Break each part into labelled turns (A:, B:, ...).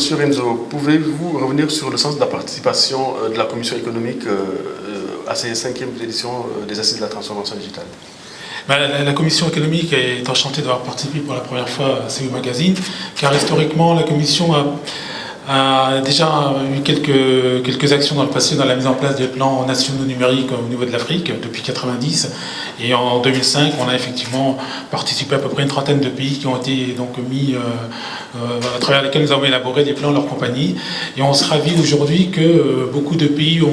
A: Monsieur Renzo, pouvez-vous revenir sur le sens de la participation de la Commission économique à ces 5e éditions des Assises de la transformation digitale?
B: La Commission économique est enchantée d'avoir participé pour la première fois à CE Magazine, car historiquement, la Commission a déjà eu quelques actions dans le passé dans la mise en place des plans nationaux numériques au niveau de l'Afrique depuis 1990. Et en 2005, on a effectivement participé à peu près une trentaine de pays qui ont été donc mis, à travers lesquels nous avons élaboré des plans, leur compagnie. Et on se ravit aujourd'hui que beaucoup de pays ont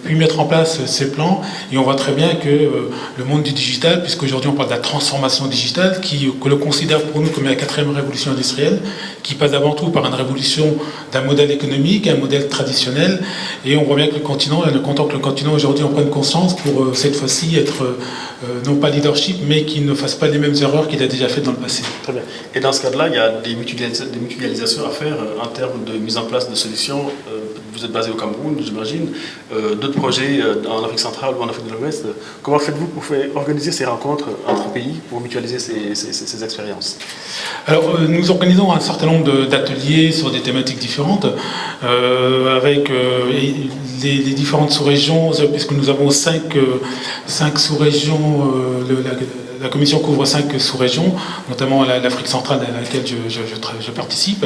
B: pu mettre en place ces plans. Et on voit très bien que le monde du digital, puisqu'aujourd'hui on parle de la transformation digitale, que l'on considère pour nous comme la 4e révolution industrielle, qui passe avant tout par une révolution d'un modèle économique, un modèle traditionnel. Et on voit bien que le continent, il est content que le continent aujourd'hui en prenne conscience pour cette fois-ci être non pas leadership, mais qu'il ne fasse pas les mêmes erreurs qu'il a déjà faites dans le passé.
A: Très bien. Et dans ce cadre-là, il y a des mutualisations à faire en termes de mise en place de solutions. Vous êtes basé au Cameroun, j'imagine. D'autres projets en Afrique centrale ou en Afrique de l'Ouest. Comment faites-vous pour organiser ces rencontres entre pays pour mutualiser ces expériences?
B: Alors, nous organisons un certain nombre d'ateliers sur des thématiques différentes, avec les différentes sous-régions, puisque nous avons 5 sous-régions. La Commission couvre 5 sous-régions, notamment l'Afrique centrale à laquelle je participe,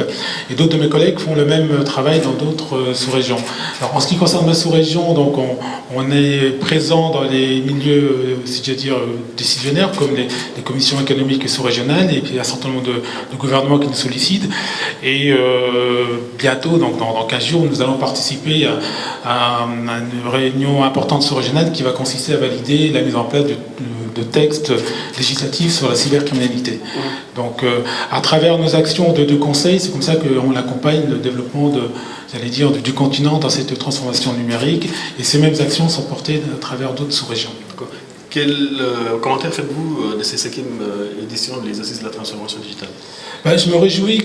B: et d'autres de mes collègues font le même travail dans d'autres sous-régions. Alors, en ce qui concerne ma sous-région, donc on est présent dans les milieux, si je veux dire, décisionnaires, comme les commissions économiques et sous-régionales, et puis il y a un certain nombre de gouvernements qui nous sollicitent. Et bientôt, donc dans 15 jours, nous allons participer à une réunion importante sous-régionale qui va consister à valider la mise en place de textes législatifs sur la cybercriminalité. Donc, à travers nos actions de conseil, c'est comme ça qu'on accompagne le développement du continent dans cette transformation numérique. Et ces mêmes actions sont portées à travers d'autres sous-régions.
A: Quel commentaire faites-vous de ces 5e éditions des Assises de la transformation digitale?
B: Je me réjouis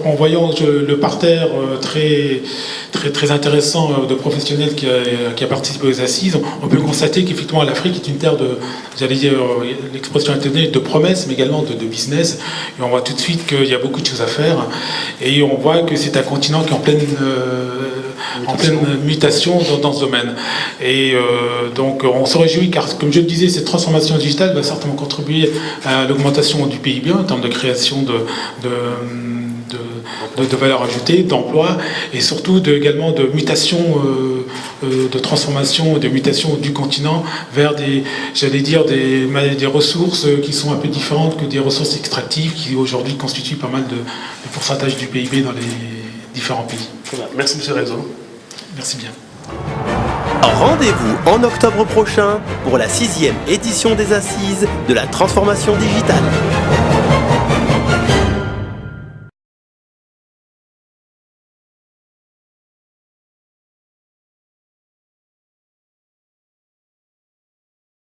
B: en voyant le parterre très intéressant de professionnels qui a participé aux assises, on peut constater qu'effectivement l'Afrique est une terre j'allais dire, l'expression est de promesses, mais également de business. Et on voit tout de suite qu'il y a beaucoup de choses à faire. Et on voit que c'est un continent qui est en pleine mutation dans ce domaine. Et donc on se réjouit car, comme je le disais, cette transformation digitale va certainement contribuer à l'augmentation du PIB en termes de création de valeur ajoutée, d'emploi, et surtout également de mutation, de transformation, de mutation du continent vers des ressources qui sont un peu différentes que des ressources extractives qui aujourd'hui constituent pas mal de pourcentage du PIB dans les différents pays.
A: Merci M. Renzo.
B: Merci bien.
C: Rendez-vous en octobre prochain pour la 6e édition des Assises de la transformation digitale.